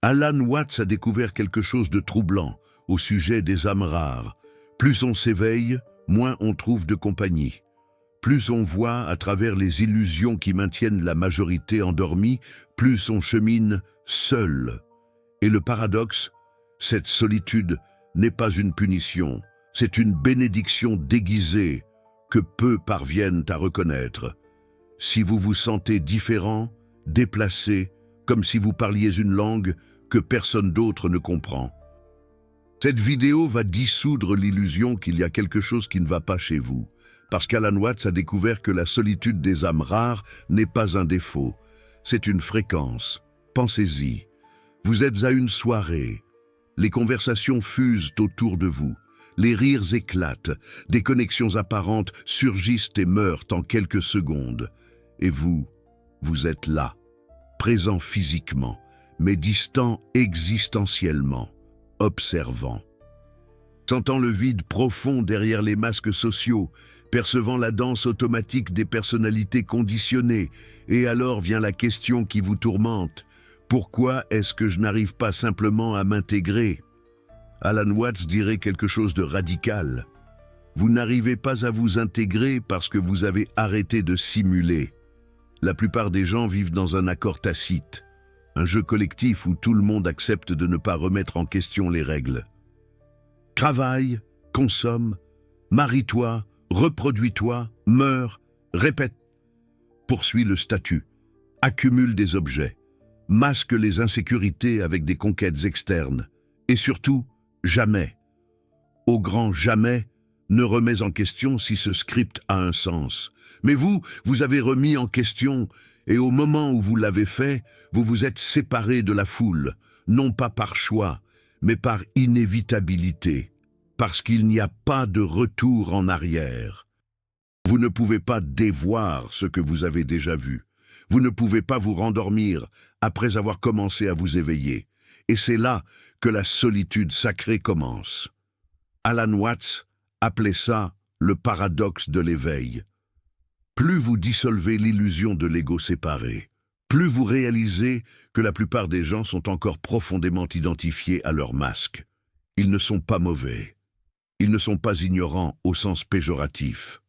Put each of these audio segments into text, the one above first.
Alan Watts a découvert quelque chose de troublant au sujet des âmes rares. Plus on s'éveille, moins on trouve de compagnie. Plus on voit à travers les illusions qui maintiennent la majorité endormie, plus on chemine seul. Et le paradoxe, cette solitude n'est pas une punition, c'est une bénédiction déguisée que peu parviennent à reconnaître. Si vous vous sentez différent, déplacé, comme si vous parliez une langue que personne d'autre ne comprend. Cette vidéo va dissoudre l'illusion qu'il y a quelque chose qui ne va pas chez vous, parce qu'Alan Watts a découvert que la solitude des âmes rares n'est pas un défaut, c'est une fréquence. Pensez-y, vous êtes à une soirée, les conversations fusent autour de vous, les rires éclatent, des connexions apparentes surgissent et meurent en quelques secondes, et vous êtes là, présent physiquement, mais distant existentiellement, observant. Sentant le vide profond derrière les masques sociaux, percevant la danse automatique des personnalités conditionnées, et alors vient la question qui vous tourmente. Pourquoi est-ce que je n'arrive pas simplement à m'intégrer? Alan Watts dirait quelque chose de radical. Vous n'arrivez pas à vous intégrer parce que vous avez arrêté de simuler. La plupart des gens vivent dans un accord tacite, un jeu collectif où tout le monde accepte de ne pas remettre en question les règles. Travaille, consomme, marie-toi, reproduis-toi, meurs, répète, poursuit le statut, accumule des objets, masque les insécurités avec des conquêtes externes, et surtout, jamais, au grand jamais, ne remets en question si ce script a un sens. Mais vous avez remis en question, et au moment où vous l'avez fait, vous vous êtes séparé de la foule, non pas par choix, mais par inévitabilité, parce qu'il n'y a pas de retour en arrière. Vous ne pouvez pas dévoir ce que vous avez déjà vu. Vous ne pouvez pas vous rendormir après avoir commencé à vous éveiller. Et c'est là que la solitude sacrée commence. Alan Watts appelait ça le paradoxe de l'éveil. Plus vous dissolvez l'illusion de l'ego séparé, plus vous réalisez que la plupart des gens sont encore profondément identifiés à leur masque. Ils ne sont pas mauvais. Ils ne sont pas ignorants au sens péjoratif.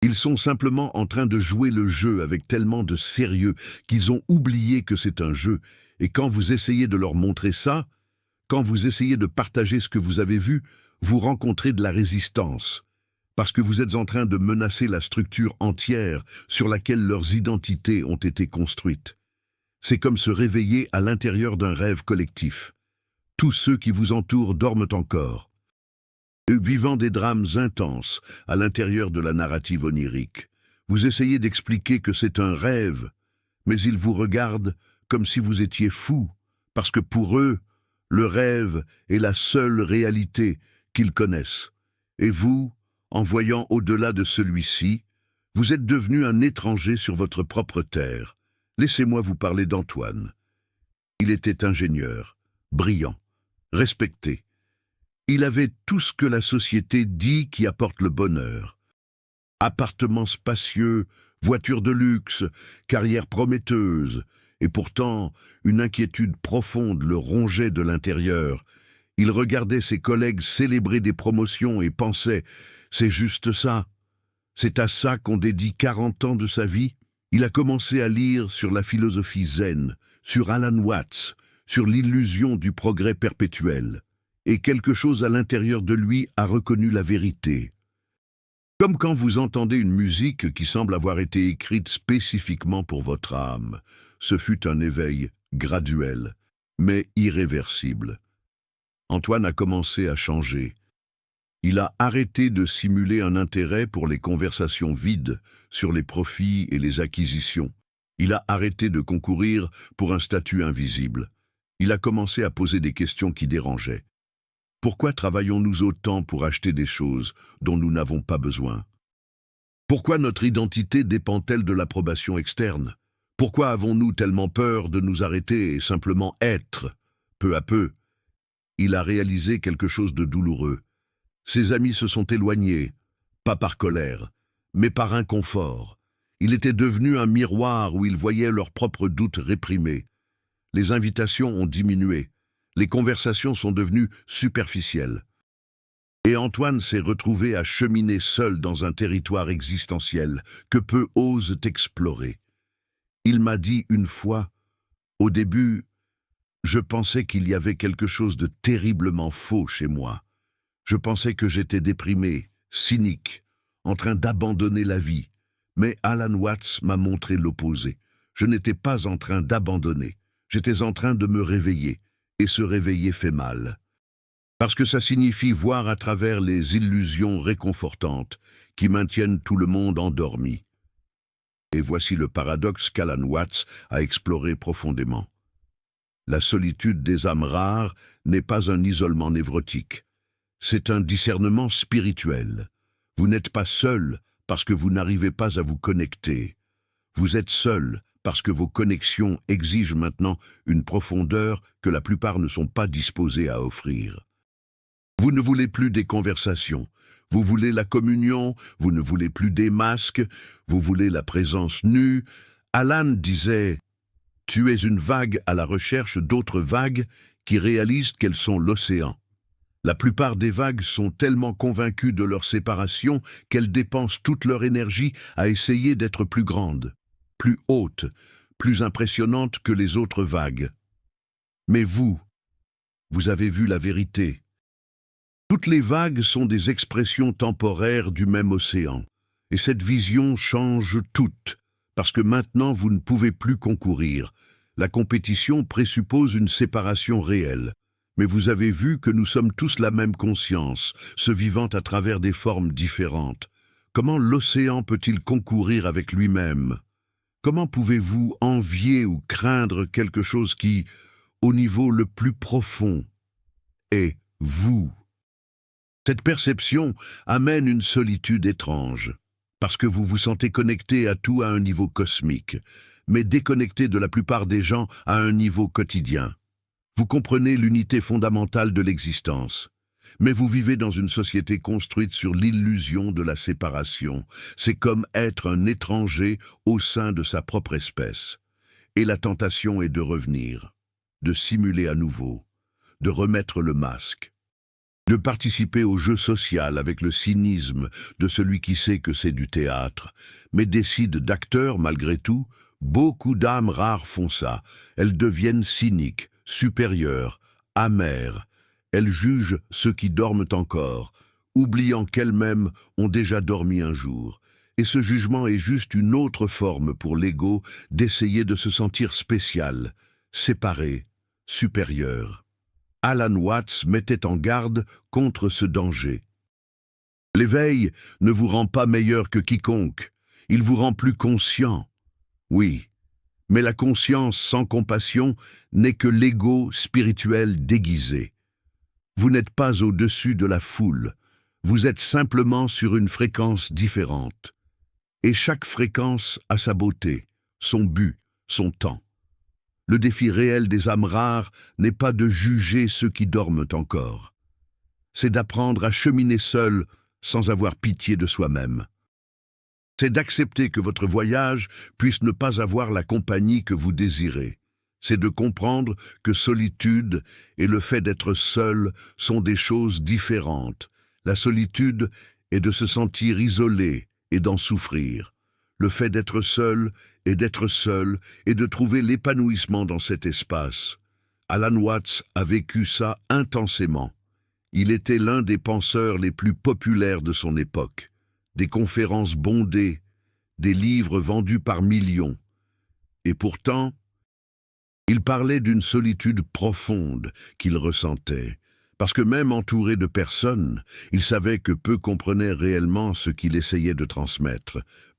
Ils sont simplement en train de jouer le jeu avec tellement de sérieux qu'ils ont oublié que c'est un jeu. Et quand vous essayez de leur montrer ça, quand vous essayez de partager ce que vous avez vu, vous rencontrez de la résistance, parce que vous êtes en train de menacer la structure entière sur laquelle leurs identités ont été construites. C'est comme se réveiller à l'intérieur d'un rêve collectif. Tous ceux qui vous entourent dorment encore, vivant des drames intenses à l'intérieur de la narrative onirique. Vous essayez d'expliquer que c'est un rêve, mais ils vous regardent comme si vous étiez fou, parce que pour eux, le rêve est la seule réalité qu'ils connaissent. Et vous, en voyant au-delà de celui-ci, vous êtes devenu un étranger sur votre propre terre. Laissez-moi vous parler d'Antoine. Il était ingénieur, brillant, respecté. Il avait tout ce que la société dit qui apporte le bonheur. Appartements spacieux, voitures de luxe, carrière prometteuse, et pourtant, une inquiétude profonde le rongeait de l'intérieur. Il regardait ses collègues célébrer des promotions et pensait « c'est juste ça. C'est à ça qu'on dédie 40 ans de sa vie ». Il a commencé à lire sur la philosophie zen, sur Alan Watts, sur l'illusion du progrès perpétuel. Et quelque chose à l'intérieur de lui a reconnu la vérité. Comme quand vous entendez une musique qui semble avoir été écrite spécifiquement pour votre âme. Ce fut un éveil graduel, mais irréversible. Antoine a commencé à changer. Il a arrêté de simuler un intérêt pour les conversations vides sur les profits et les acquisitions. Il a arrêté de concourir pour un statut invisible. Il a commencé à poser des questions qui dérangeaient. Pourquoi travaillons-nous autant pour acheter des choses dont nous n'avons pas besoin? Pourquoi notre identité dépend-elle de l'approbation externe? Pourquoi avons-nous tellement peur de nous arrêter et simplement être? Peu à peu, il a réalisé quelque chose de douloureux. Ses amis se sont éloignés, pas par colère, mais par inconfort. Il était devenu un miroir où ils voyaient leurs propres doutes réprimés. Les invitations ont diminué. Les conversations sont devenues superficielles. Et Antoine s'est retrouvé à cheminer seul dans un territoire existentiel que peu osent explorer. Il m'a dit une fois, au début, je pensais qu'il y avait quelque chose de terriblement faux chez moi. Je pensais que j'étais déprimé, cynique, en train d'abandonner la vie. Mais Alan Watts m'a montré l'opposé. Je n'étais pas en train d'abandonner. J'étais en train de me réveiller. Et se réveiller fait mal. Parce que ça signifie voir à travers les illusions réconfortantes qui maintiennent tout le monde endormi. Et voici le paradoxe qu'Alan Watts a exploré profondément. La solitude des âmes rares n'est pas un isolement névrotique. C'est un discernement spirituel. Vous n'êtes pas seul parce que vous n'arrivez pas à vous connecter. Vous êtes seul parce que vos connexions exigent maintenant une profondeur que la plupart ne sont pas disposés à offrir. Vous ne voulez plus des conversations, vous voulez la communion, vous ne voulez plus des masques, vous voulez la présence nue. Alan disait « Tu es une vague à la recherche d'autres vagues qui réalisent qu'elles sont l'océan. » La plupart des vagues sont tellement convaincues de leur séparation qu'elles dépensent toute leur énergie à essayer d'être plus grandes, plus hautes, plus impressionnantes que les autres vagues. Mais vous avez vu la vérité. Toutes les vagues sont des expressions temporaires du même océan, et cette vision change toute, parce que maintenant vous ne pouvez plus concourir. La compétition présuppose une séparation réelle. Mais vous avez vu que nous sommes tous la même conscience, se vivant à travers des formes différentes. Comment l'océan peut-il concourir avec lui-même? Comment pouvez-vous envier ou craindre quelque chose qui, au niveau le plus profond, est vous? Cette perception amène une solitude étrange, parce que vous vous sentez connecté à tout à un niveau cosmique, mais déconnecté de la plupart des gens à un niveau quotidien. Vous comprenez l'unité fondamentale de l'existence, mais vous vivez dans une société construite sur l'illusion de la séparation. C'est comme être un étranger au sein de sa propre espèce. Et la tentation est de revenir, de simuler à nouveau, de remettre le masque, de participer au jeu social avec le cynisme de celui qui sait que c'est du théâtre, mais décide d'acteur malgré tout. Beaucoup d'âmes rares font ça. Elles deviennent cyniques, supérieures, amères. Elles jugent ceux qui dorment encore, oubliant qu'elles-mêmes ont déjà dormi un jour. Et ce jugement est juste une autre forme pour l'ego d'essayer de se sentir spécial, séparé, supérieur. Alan Watts mettait en garde contre ce danger. L'éveil ne vous rend pas meilleur que quiconque, il vous rend plus conscient. Oui, mais la conscience sans compassion n'est que l'ego spirituel déguisé. Vous n'êtes pas au-dessus de la foule, vous êtes simplement sur une fréquence différente. Et chaque fréquence a sa beauté, son but, son temps. Le défi réel des âmes rares n'est pas de juger ceux qui dorment encore. C'est d'apprendre à cheminer seul sans avoir pitié de soi-même. C'est d'accepter que votre voyage puisse ne pas avoir la compagnie que vous désirez. C'est de comprendre que solitude et le fait d'être seul sont des choses différentes. La solitude est de se sentir isolé et d'en souffrir. Le fait d'être seul et de trouver l'épanouissement dans cet espace. Alan Watts a vécu ça intensément. Il était l'un des penseurs les plus populaires de son époque. Des conférences bondées, des livres vendus par millions. Et pourtant, il parlait d'une solitude profonde qu'il ressentait, parce que même entouré de personnes, il savait que peu comprenaient réellement ce qu'il essayait de transmettre.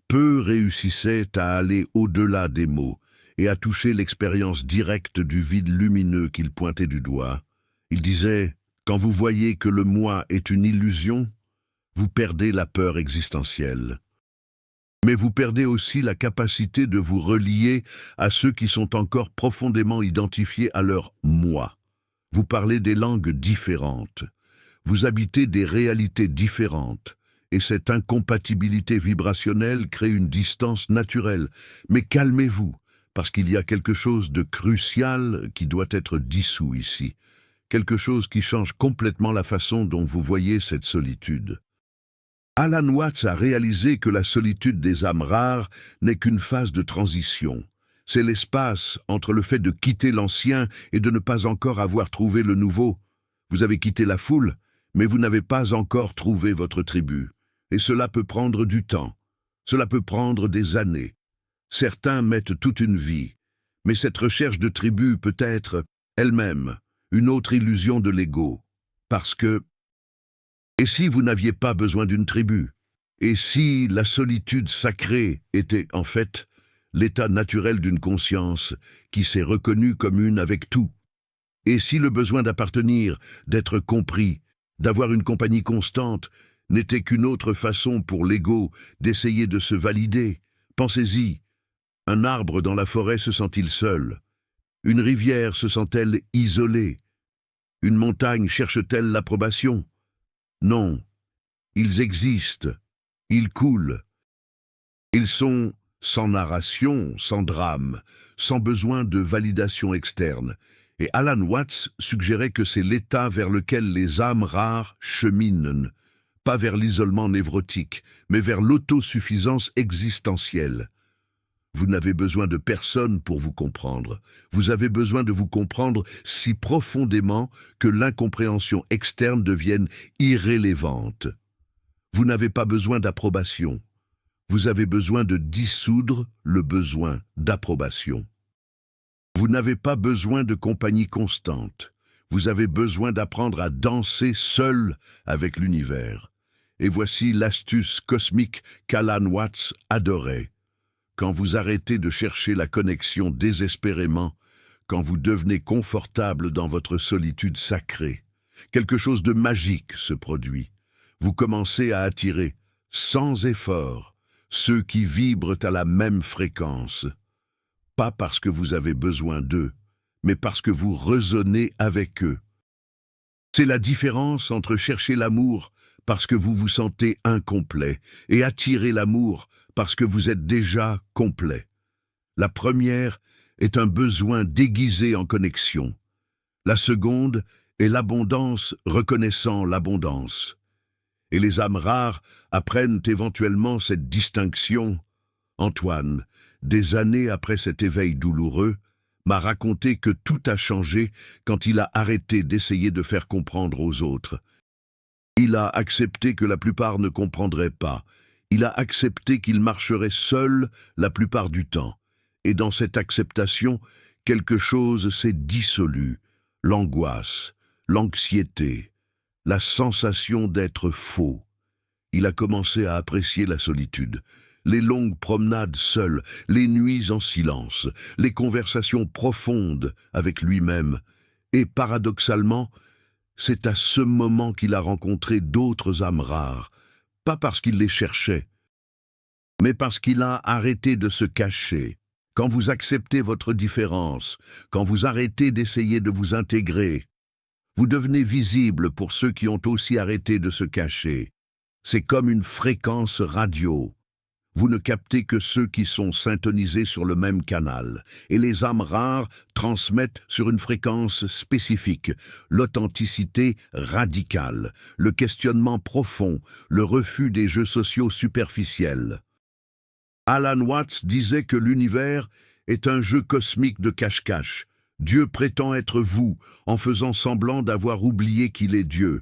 Peu réussissaient à aller au-delà des mots et à toucher l'expérience directe du vide lumineux qu'il pointait du doigt. Il disait « Quand vous voyez que le moi est une illusion, vous perdez la peur existentielle. Mais vous perdez aussi la capacité de vous relier à ceux qui sont encore profondément identifiés à leur « moi ». Vous parlez des langues différentes. Vous habitez des réalités différentes. Et cette incompatibilité vibrationnelle crée une distance naturelle. Mais calmez-vous, parce qu'il y a quelque chose de crucial qui doit être dissous ici, quelque chose qui change complètement la façon dont vous voyez cette solitude. Alan Watts a réalisé que la solitude des âmes rares n'est qu'une phase de transition. C'est l'espace entre le fait de quitter l'ancien et de ne pas encore avoir trouvé le nouveau. Vous avez quitté la foule, mais vous n'avez pas encore trouvé votre tribu. Et cela peut prendre du temps. Cela peut prendre des années. Certains mettent toute une vie. Mais cette recherche de tribu peut être, elle-même, une autre illusion de l'ego. Parce que... Et si vous n'aviez pas besoin d'une tribu? Et si la solitude sacrée était, en fait, l'état naturel d'une conscience qui s'est reconnue comme une avec tout? Et si le besoin d'appartenir, d'être compris, d'avoir une compagnie constante, n'était qu'une autre façon pour l'ego d'essayer de se valider? Pensez-y. Un arbre dans la forêt se sent-il seul? Une rivière se sent-elle isolée? Une montagne cherche-t-elle l'approbation? Non. Ils existent. Ils coulent. Ils sont sans narration, sans drame, sans besoin de validation externe. Et Alan Watts suggérait que c'est l'état vers lequel les âmes rares cheminent, pas vers l'isolement névrotique, mais vers l'autosuffisance existentielle. Vous n'avez besoin de personne pour vous comprendre. Vous avez besoin de vous comprendre si profondément que l'incompréhension externe devienne irrélévante. Vous n'avez pas besoin d'approbation. Vous avez besoin de dissoudre le besoin d'approbation. Vous n'avez pas besoin de compagnie constante. Vous avez besoin d'apprendre à danser seul avec l'univers. Et voici l'astuce cosmique qu'Alan Watts adorait. Quand vous arrêtez de chercher la connexion désespérément, quand vous devenez confortable dans votre solitude sacrée, quelque chose de magique se produit. Vous commencez à attirer, sans effort, ceux qui vibrent à la même fréquence. Pas parce que vous avez besoin d'eux, mais parce que vous résonnez avec eux. C'est la différence entre chercher l'amour parce que vous vous sentez incomplet et attirer l'amour parce que vous êtes déjà complet. La première est un besoin déguisé en connexion. La seconde est l'abondance reconnaissant l'abondance. Et les âmes rares apprennent éventuellement cette distinction. Antoine, des années après cet éveil douloureux, m'a raconté que tout a changé quand il a arrêté d'essayer de faire comprendre aux autres. Il a accepté que la plupart ne comprendraient pas. Il a accepté qu'il marcherait seul la plupart du temps. Et dans cette acceptation, quelque chose s'est dissolu. L'angoisse, l'anxiété, la sensation d'être faux. Il a commencé à apprécier la solitude. Les longues promenades seules, les nuits en silence, les conversations profondes avec lui-même. Et paradoxalement, c'est à ce moment qu'il a rencontré d'autres âmes rares, pas parce qu'il les cherchait, mais parce qu'il a arrêté de se cacher. Quand vous acceptez votre différence, quand vous arrêtez d'essayer de vous intégrer, vous devenez visible pour ceux qui ont aussi arrêté de se cacher. C'est comme une fréquence radio. Vous ne captez que ceux qui sont syntonisés sur le même canal, et les âmes rares transmettent sur une fréquence spécifique, l'authenticité radicale, le questionnement profond, le refus des jeux sociaux superficiels. Alan Watts disait que l'univers est un jeu cosmique de cache-cache. Dieu prétend être vous, en faisant semblant d'avoir oublié qu'il est Dieu.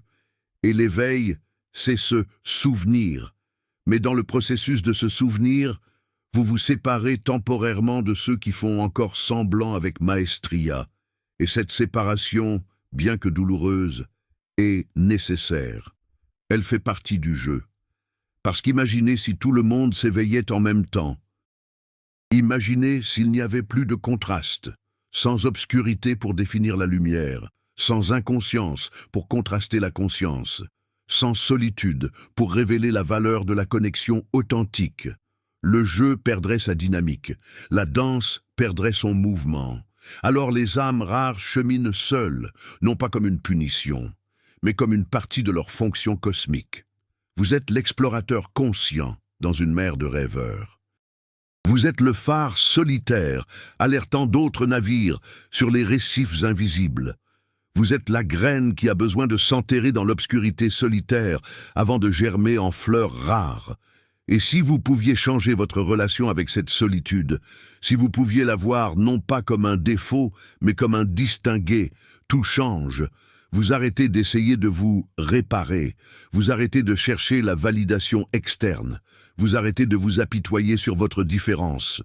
Et l'éveil, c'est se souvenir. Mais dans le processus de se souvenir, vous vous séparez temporairement de ceux qui font encore semblant avec maestria. Et cette séparation, bien que douloureuse, est nécessaire. Elle fait partie du jeu. Parce qu'imaginez si tout le monde s'éveillait en même temps. Imaginez s'il n'y avait plus de contraste, sans obscurité pour définir la lumière, sans inconscience pour contraster la conscience, sans solitude pour révéler la valeur de la connexion authentique. Le jeu perdrait sa dynamique, la danse perdrait son mouvement. Alors les âmes rares cheminent seules, non pas comme une punition, mais comme une partie de leur fonction cosmique. Vous êtes l'explorateur conscient dans une mer de rêveurs. Vous êtes le phare solitaire, alertant d'autres navires sur les récifs invisibles. Vous êtes la graine qui a besoin de s'enterrer dans l'obscurité solitaire avant de germer en fleurs rares. Et si vous pouviez changer votre relation avec cette solitude, si vous pouviez la voir non pas comme un défaut, mais comme un distingué, tout change. Vous arrêtez d'essayer de vous réparer, vous arrêtez de chercher la validation externe, vous arrêtez de vous apitoyer sur votre différence.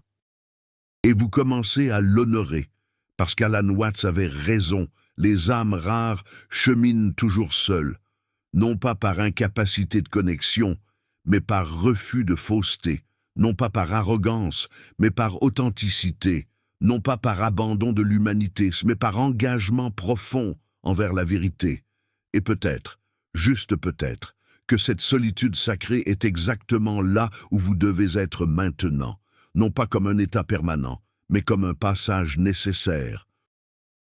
Et vous commencez à l'honorer, parce qu'Alan Watts avait raison, les âmes rares cheminent toujours seules, non pas par incapacité de connexion, mais par refus de fausseté, non pas par arrogance, mais par authenticité, non pas par abandon de l'humanité, mais par engagement profond envers la vérité. Et peut-être, juste peut-être, que cette solitude sacrée est exactement là où vous devez être maintenant, non pas comme un état permanent, mais comme un passage nécessaire.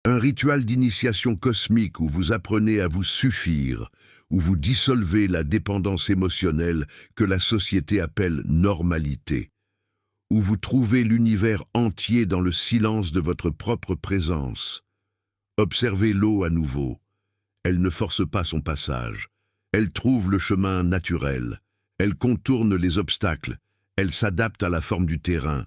Un rituel d'initiation cosmique où vous apprenez à vous suffire, où vous dissolvez la dépendance émotionnelle que la société appelle normalité, où vous trouvez l'univers entier dans le silence de votre propre présence. Observez l'eau à nouveau. Elle ne force pas son passage. Elle trouve le chemin naturel. Elle contourne les obstacles. Elle s'adapte à la forme du terrain.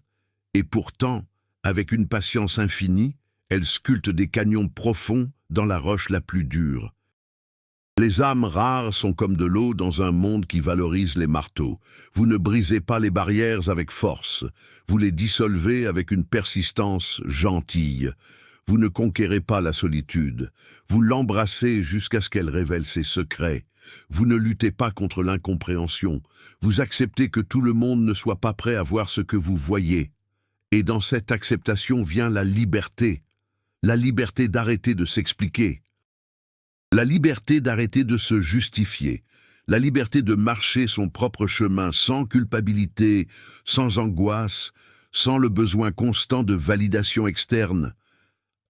Et pourtant, avec une patience infinie, elle sculpte des canyons profonds dans la roche la plus dure. Les âmes rares sont comme de l'eau dans un monde qui valorise les marteaux. Vous ne brisez pas les barrières avec force. Vous les dissolvez avec une persistance gentille. Vous ne conquérez pas la solitude. Vous l'embrassez jusqu'à ce qu'elle révèle ses secrets. Vous ne luttez pas contre l'incompréhension. Vous acceptez que tout le monde ne soit pas prêt à voir ce que vous voyez. Et dans cette acceptation vient la liberté d'arrêter de s'expliquer, la liberté d'arrêter de se justifier, la liberté de marcher son propre chemin sans culpabilité, sans angoisse, sans le besoin constant de validation externe.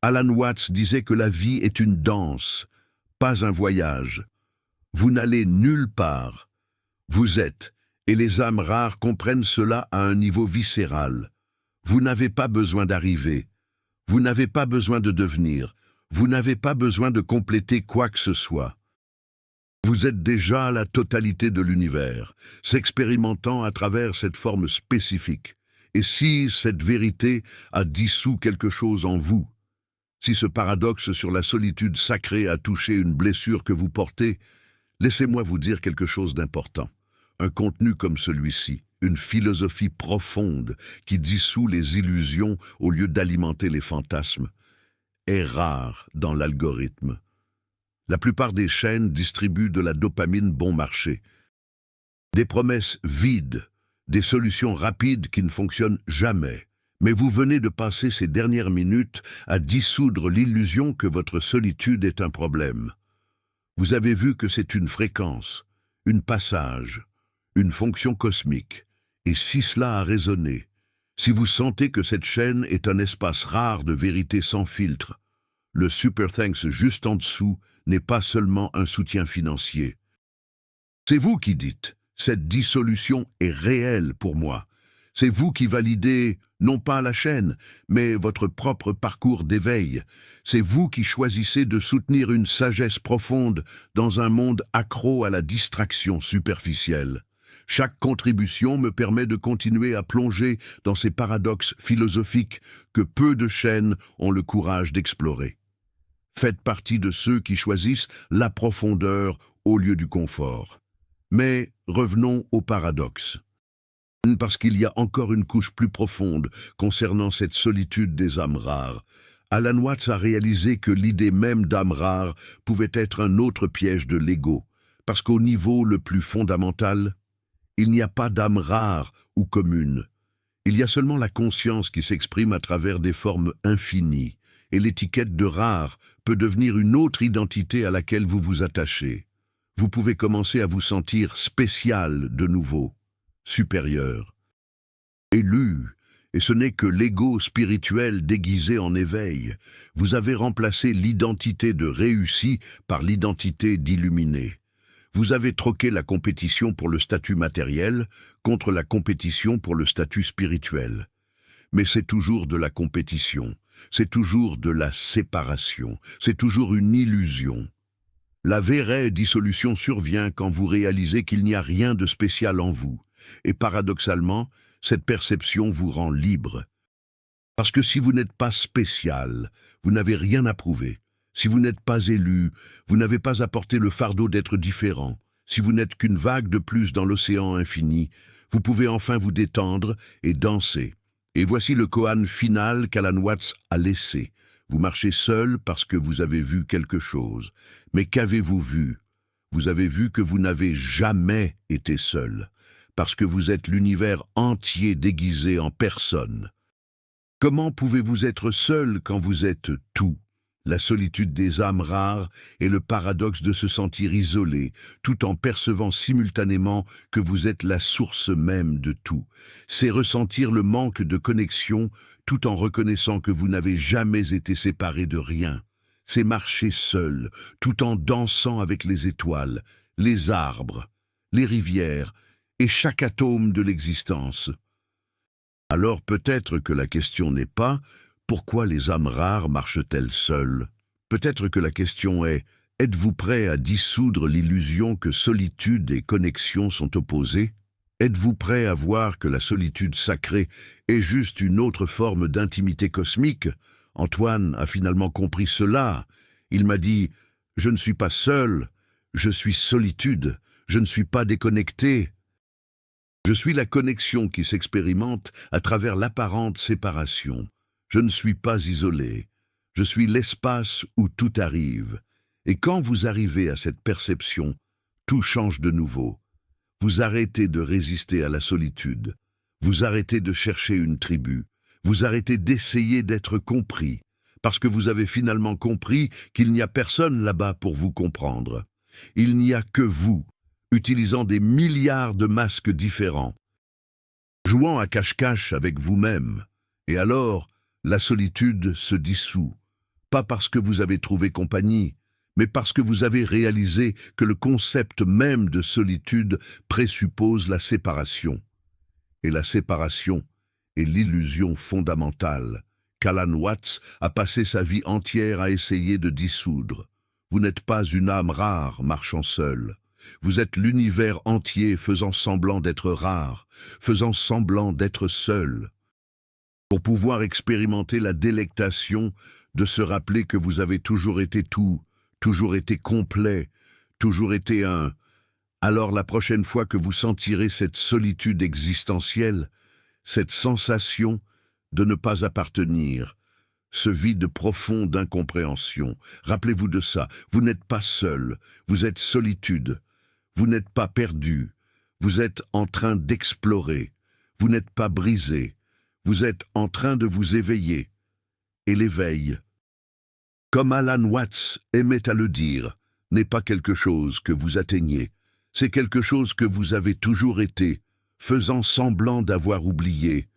Alan Watts disait que la vie est une danse, pas un voyage. Vous n'allez nulle part. Vous êtes, et les âmes rares comprennent cela à un niveau viscéral. Vous n'avez pas besoin d'arriver. Vous n'avez pas besoin de devenir. Vous n'avez pas besoin de compléter quoi que ce soit. Vous êtes déjà la totalité de l'univers, s'expérimentant à travers cette forme spécifique. Et si cette vérité a dissous quelque chose en vous, si ce paradoxe sur la solitude sacrée a touché une blessure que vous portez, laissez-moi vous dire quelque chose d'important. Un contenu comme celui-ci, une philosophie profonde qui dissout les illusions au lieu d'alimenter les fantasmes, est rare dans l'algorithme. La plupart des chaînes distribuent de la dopamine bon marché. Des promesses vides, des solutions rapides qui ne fonctionnent jamais. Mais vous venez de passer ces dernières minutes à dissoudre l'illusion que votre solitude est un problème. Vous avez vu que c'est une fréquence, un passage, une fonction cosmique. Et si cela a résonné, si vous sentez que cette chaîne est un espace rare de vérité sans filtre, le Super Thanks juste en dessous n'est pas seulement un soutien financier. C'est vous qui dites, cette dissolution est réelle pour moi. C'est vous qui validez, non pas la chaîne, mais votre propre parcours d'éveil. C'est vous qui choisissez de soutenir une sagesse profonde dans un monde accro à la distraction superficielle. Chaque contribution me permet de continuer à plonger dans ces paradoxes philosophiques que peu de chaînes ont le courage d'explorer. Faites partie de ceux qui choisissent la profondeur au lieu du confort. Mais revenons au paradoxe. Parce qu'il y a encore une couche plus profonde concernant cette solitude des âmes rares. Alan Watts a réalisé que l'idée même d'âme rare pouvait être un autre piège de l'ego, parce qu'au niveau le plus fondamental, il n'y a pas d'âme rare ou commune. Il y a seulement la conscience qui s'exprime à travers des formes infinies, et l'étiquette de rare peut devenir une autre identité à laquelle vous vous attachez. Vous pouvez commencer à vous sentir spécial de nouveau, supérieur, élu, et ce n'est que l'ego spirituel déguisé en éveil. Vous avez remplacé l'identité de réussi par l'identité d'illuminé. Vous avez troqué la compétition pour le statut matériel contre la compétition pour le statut spirituel. Mais c'est toujours de la compétition, c'est toujours de la séparation, c'est toujours une illusion. La vraie dissolution survient quand vous réalisez qu'il n'y a rien de spécial en vous. Et paradoxalement, cette perception vous rend libre. Parce que si vous n'êtes pas spécial, vous n'avez rien à prouver. Si vous n'êtes pas élu, vous n'avez pas à porter le fardeau d'être différent. Si vous n'êtes qu'une vague de plus dans l'océan infini, vous pouvez enfin vous détendre et danser. Et voici le koan final qu'Alan Watts a laissé. Vous marchez seul parce que vous avez vu quelque chose. Mais qu'avez-vous vu? Vous avez vu que vous n'avez jamais été seul, parce que vous êtes l'univers entier déguisé en personne. Comment pouvez-vous être seul quand vous êtes tout? La solitude des âmes rares est le paradoxe de se sentir isolé, tout en percevant simultanément que vous êtes la source même de tout. C'est ressentir le manque de connexion, tout en reconnaissant que vous n'avez jamais été séparé de rien. C'est marcher seul, tout en dansant avec les étoiles, les arbres, les rivières et chaque atome de l'existence. Alors peut-être que la question n'est pas « Pourquoi les âmes rares marchent-elles seules ?» Peut-être que la question est « Êtes-vous prêt à dissoudre l'illusion que solitude et connexion sont opposées ?» Êtes-vous prêt à voir que la solitude sacrée est juste une autre forme d'intimité cosmique? Antoine a finalement compris cela. Il m'a dit « Je ne suis pas seul, je suis solitude, je ne suis pas déconnecté. Je suis la connexion qui s'expérimente à travers l'apparente séparation. Je ne suis pas isolé. Je suis l'espace où tout arrive. Et quand vous arrivez à cette perception, tout change de nouveau. Vous arrêtez de résister à la solitude. Vous arrêtez de chercher une tribu. Vous arrêtez d'essayer d'être compris, parce que vous avez finalement compris qu'il n'y a personne là-bas pour vous comprendre. Il n'y a que vous, utilisant des milliards de masques différents, jouant à cache-cache avec vous-même. Et alors, la solitude se dissout, pas parce que vous avez trouvé compagnie, mais parce que vous avez réalisé que le concept même de solitude présuppose la séparation. Et la séparation est l'illusion fondamentale qu'Alan Watts a passé sa vie entière à essayer de dissoudre. Vous n'êtes pas une âme rare marchant seule. Vous êtes l'univers entier faisant semblant d'être rare, faisant semblant d'être seul. Pour pouvoir expérimenter la délectation de se rappeler que vous avez toujours été tout, toujours été complet, toujours été un. Alors la prochaine fois que vous sentirez cette solitude existentielle, cette sensation de ne pas appartenir, ce vide profond d'incompréhension, rappelez-vous de ça, vous n'êtes pas seul, vous êtes solitude, vous n'êtes pas perdu, vous êtes en train d'explorer, vous n'êtes pas brisé, vous êtes en train de vous éveiller. Et l'éveil, comme Alan Watts aimait à le dire, n'est pas quelque chose que vous atteignez, c'est quelque chose que vous avez toujours été, faisant semblant d'avoir oublié,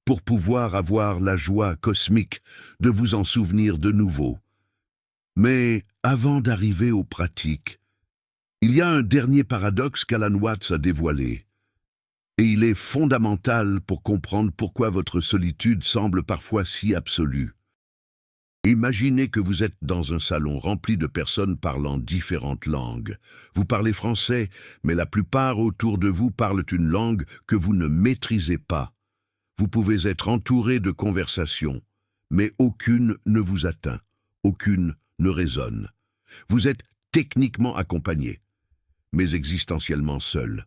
pour pouvoir avoir la joie cosmique de vous en souvenir de nouveau. Mais avant d'arriver aux pratiques, il y a un dernier paradoxe qu'Alan Watts a dévoilé. Et il est fondamental pour comprendre pourquoi votre solitude semble parfois si absolue. Imaginez que vous êtes dans un salon rempli de personnes parlant différentes langues. Vous parlez français, mais la plupart autour de vous parlent une langue que vous ne maîtrisez pas. Vous pouvez être entouré de conversations, mais aucune ne vous atteint, aucune ne résonne. Vous êtes techniquement accompagné, mais existentiellement seul.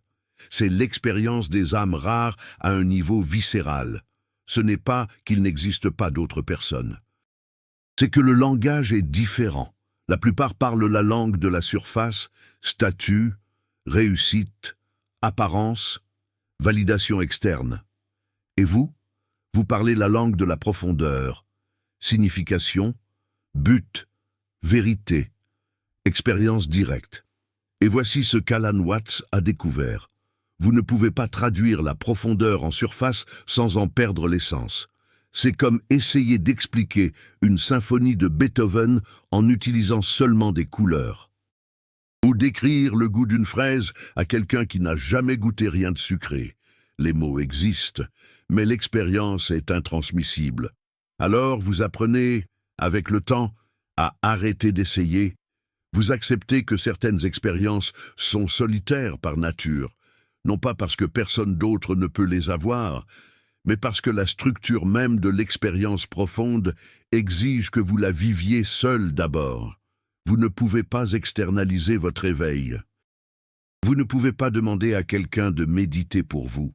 C'est l'expérience des âmes rares à un niveau viscéral. Ce n'est pas qu'il n'existe pas d'autres personnes. C'est que le langage est différent. La plupart parlent la langue de la surface, statut, réussite, apparence, validation externe. Et vous parlez la langue de la profondeur, signification, but, vérité, expérience directe. Et voici ce qu'Alan Watts a découvert. Vous ne pouvez pas traduire la profondeur en surface sans en perdre l'essence. C'est comme essayer d'expliquer une symphonie de Beethoven en utilisant seulement des couleurs. Ou décrire le goût d'une fraise à quelqu'un qui n'a jamais goûté rien de sucré. Les mots existent, mais l'expérience est intransmissible. Alors vous apprenez, avec le temps, à arrêter d'essayer. Vous acceptez que certaines expériences sont solitaires par nature, non pas parce que personne d'autre ne peut les avoir, mais parce que la structure même de l'expérience profonde exige que vous la viviez seul d'abord. Vous ne pouvez pas externaliser votre éveil. Vous ne pouvez pas demander à quelqu'un de méditer pour vous.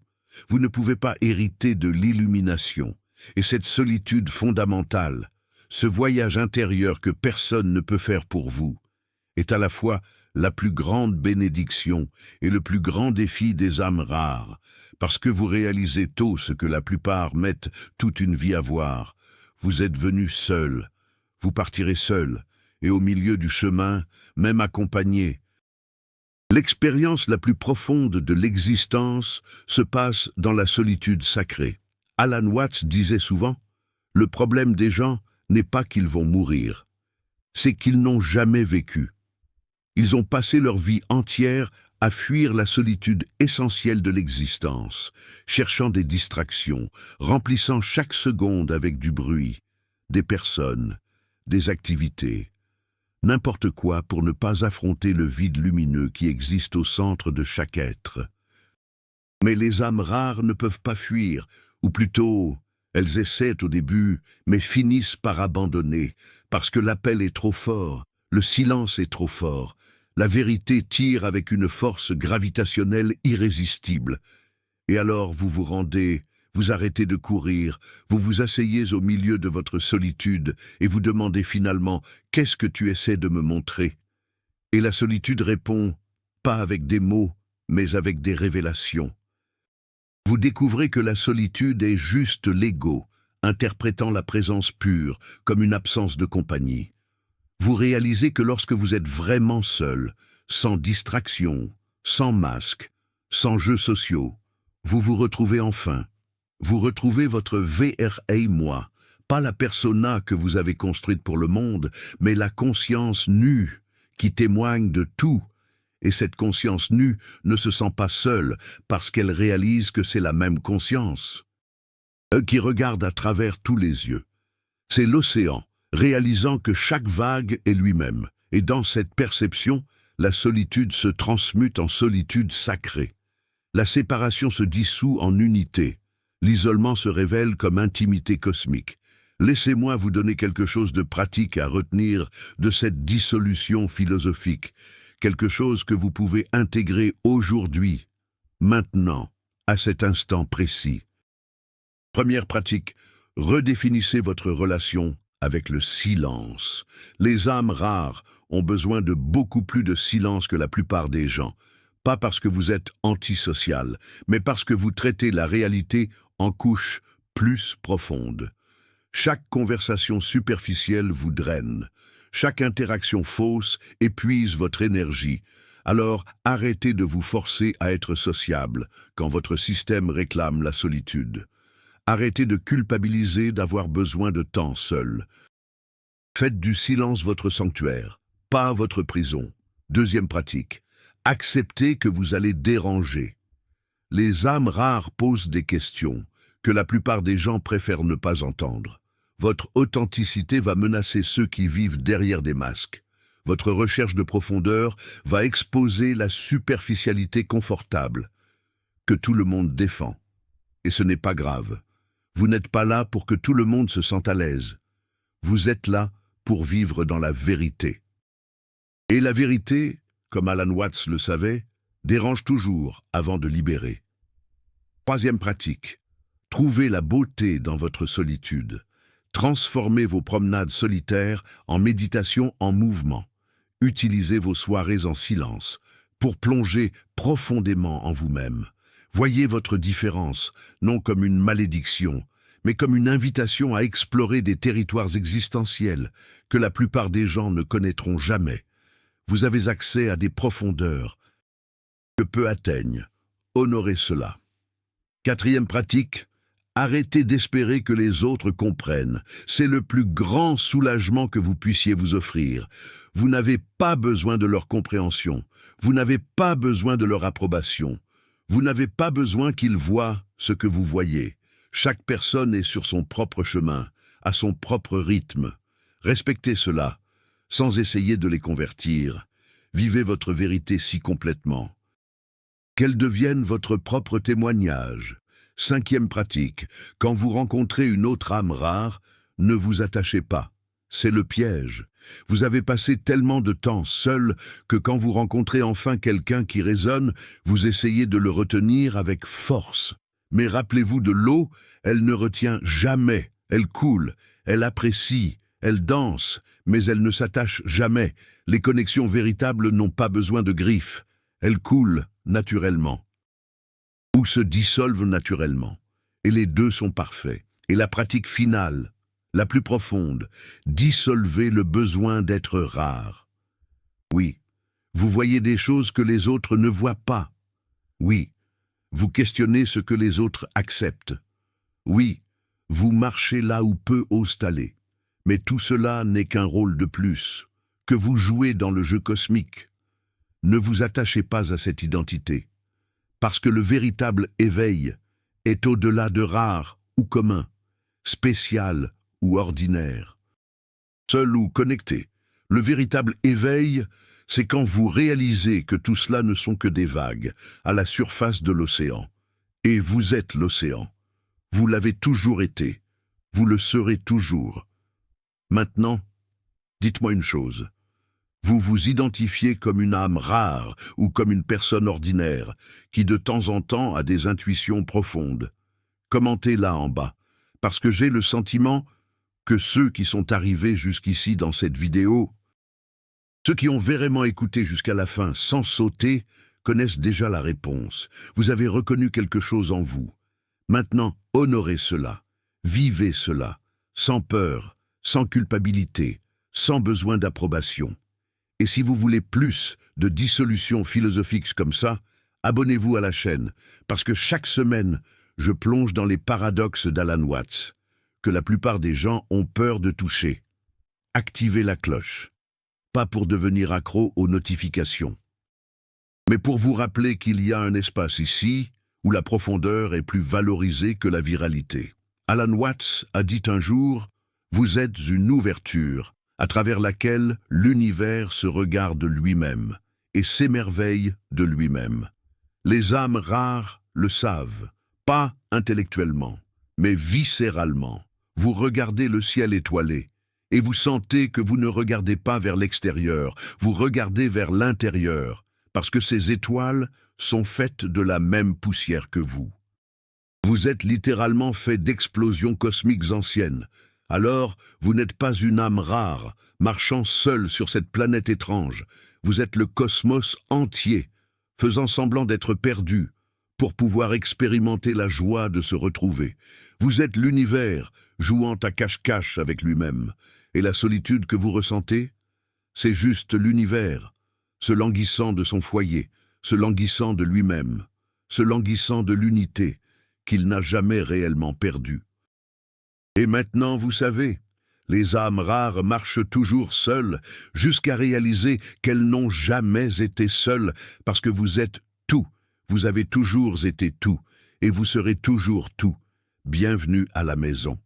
Vous ne pouvez pas hériter de l'illumination. Et cette solitude fondamentale, ce voyage intérieur que personne ne peut faire pour vous, est à la fois la plus grande bénédiction et le plus grand défi des âmes rares, parce que vous réalisez tôt ce que la plupart mettent toute une vie à voir. Vous êtes venu seul, vous partirez seul, et au milieu du chemin, même accompagné. L'expérience la plus profonde de l'existence se passe dans la solitude sacrée. Alan Watts disait souvent, « Le problème des gens n'est pas qu'ils vont mourir, c'est qu'ils n'ont jamais vécu. Ils ont passé leur vie entière à fuir la solitude essentielle de l'existence, cherchant des distractions, remplissant chaque seconde avec du bruit, des personnes, des activités, n'importe quoi pour ne pas affronter le vide lumineux qui existe au centre de chaque être. Mais les âmes rares ne peuvent pas fuir, ou plutôt, elles essaient au début, mais finissent par abandonner, parce que l'appel est trop fort, le silence est trop fort, la vérité tire avec une force gravitationnelle irrésistible. Et alors vous vous rendez, vous arrêtez de courir, vous vous asseyez au milieu de votre solitude et vous demandez finalement « Qu'est-ce que tu essaies de me montrer ?» Et la solitude répond, pas avec des mots, mais avec des révélations. Vous découvrez que la solitude est juste l'ego, interprétant la présence pure comme une absence de compagnie. Vous réalisez que lorsque vous êtes vraiment seul, sans distraction, sans masque, sans jeux sociaux, vous vous retrouvez enfin. Vous retrouvez votre VRA moi, pas la persona que vous avez construite pour le monde, mais la conscience nue qui témoigne de tout. Et cette conscience nue ne se sent pas seule parce qu'elle réalise que c'est la même conscience qui regarde à travers tous les yeux. C'est l'océan, réalisant que chaque vague est lui-même. Et dans cette perception, la solitude se transmute en solitude sacrée. La séparation se dissout en unité. L'isolement se révèle comme intimité cosmique. Laissez-moi vous donner quelque chose de pratique à retenir de cette dissolution philosophique. Quelque chose que vous pouvez intégrer aujourd'hui, maintenant, à cet instant précis. Première pratique, redéfinissez votre relation avec le silence. Les âmes rares ont besoin de beaucoup plus de silence que la plupart des gens. Pas parce que vous êtes antisocial, mais parce que vous traitez la réalité en couches plus profondes. Chaque conversation superficielle vous draine. Chaque interaction fausse épuise votre énergie. Alors arrêtez de vous forcer à être sociable quand votre système réclame la solitude. Arrêtez de culpabiliser d'avoir besoin de temps seul. Faites du silence votre sanctuaire, pas votre prison. Deuxième pratique, acceptez que vous allez déranger. Les âmes rares posent des questions que la plupart des gens préfèrent ne pas entendre. Votre authenticité va menacer ceux qui vivent derrière des masques. Votre recherche de profondeur va exposer la superficialité confortable que tout le monde défend. Et ce n'est pas grave. Vous n'êtes pas là pour que tout le monde se sente à l'aise. Vous êtes là pour vivre dans la vérité. Et la vérité, comme Alan Watts le savait, dérange toujours avant de libérer. Troisième pratique, trouvez la beauté dans votre solitude. Transformez vos promenades solitaires en méditation en mouvement. Utilisez vos soirées en silence pour plonger profondément en vous-même. Voyez votre différence, non comme une malédiction, mais comme une invitation à explorer des territoires existentiels que la plupart des gens ne connaîtront jamais. Vous avez accès à des profondeurs que peu atteignent. Honorez cela. Quatrième pratique, Arrêtez d'espérer que les autres comprennent. C'est le plus grand soulagement que vous puissiez vous offrir. Vous n'avez pas besoin de leur compréhension. Vous n'avez pas besoin de leur approbation. Vous n'avez pas besoin qu'ils voient ce que vous voyez. Chaque personne est sur son propre chemin, à son propre rythme. Respectez cela, sans essayer de les convertir. Vivez votre vérité si complètement. Qu'elle devienne votre propre témoignage. 5e pratique, quand vous rencontrez une autre âme rare, ne vous attachez pas. C'est le piège. Vous avez passé tellement de temps seul que quand vous rencontrez enfin quelqu'un qui résonne, vous essayez de le retenir avec force. Mais rappelez-vous de l'eau, elle ne retient jamais, elle coule, elle apprécie, elle danse, mais elle ne s'attache jamais. Les connexions véritables n'ont pas besoin de griffes, elles coulent naturellement. Ou se dissolvent naturellement. Et les deux sont parfaits. Et la pratique finale, la plus profonde, dissolvez le besoin d'être rare. Oui, vous voyez des choses que les autres ne voient pas. Oui, vous questionnez ce que les autres acceptent. Oui, vous marchez là où peu osent aller. Mais tout cela n'est qu'un rôle de plus, que vous jouez dans le jeu cosmique. Ne vous attachez pas à cette identité. Parce que le véritable éveil est au-delà de rare ou commun, spécial ou ordinaire. Seul ou connecté, le véritable éveil, c'est quand vous réalisez que tout cela ne sont que des vagues à la surface de l'océan. Et vous êtes l'océan. Vous l'avez toujours été. Vous le serez toujours. Maintenant, dites-moi une chose. Vous vous identifiez comme une âme rare ou comme une personne ordinaire qui de temps en temps a des intuitions profondes. Commentez là en bas, parce que j'ai le sentiment que ceux qui sont arrivés jusqu'ici dans cette vidéo, ceux qui ont vraiment écouté jusqu'à la fin sans sauter, connaissent déjà la réponse. Vous avez reconnu quelque chose en vous. Maintenant, honorez cela, vivez cela, sans peur, sans culpabilité, sans besoin d'approbation. Et si vous voulez plus de dissolution philosophique comme ça, abonnez-vous à la chaîne, parce que chaque semaine, je plonge dans les paradoxes d'Alan Watts, que la plupart des gens ont peur de toucher. Activez la cloche, pas pour devenir accro aux notifications, mais pour vous rappeler qu'il y a un espace ici où la profondeur est plus valorisée que la viralité. Alan Watts a dit un jour « Vous êtes une ouverture » à travers laquelle l'univers se regarde lui-même et s'émerveille de lui-même. Les âmes rares le savent, pas intellectuellement, mais viscéralement. Vous regardez le ciel étoilé et vous sentez que vous ne regardez pas vers l'extérieur, vous regardez vers l'intérieur, parce que ces étoiles sont faites de la même poussière que vous. Vous êtes littéralement fait d'explosions cosmiques anciennes. Alors, vous n'êtes pas une âme rare, marchant seule sur cette planète étrange. Vous êtes le cosmos entier, faisant semblant d'être perdu, pour pouvoir expérimenter la joie de se retrouver. Vous êtes l'univers, jouant à cache-cache avec lui-même. Et la solitude que vous ressentez, c'est juste l'univers, se languissant de son foyer, se languissant de lui-même, se languissant de l'unité qu'il n'a jamais réellement perdue. Et maintenant, vous savez, les âmes rares marchent toujours seules jusqu'à réaliser qu'elles n'ont jamais été seules parce que vous êtes tout, vous avez toujours été tout et vous serez toujours tout. Bienvenue à la maison.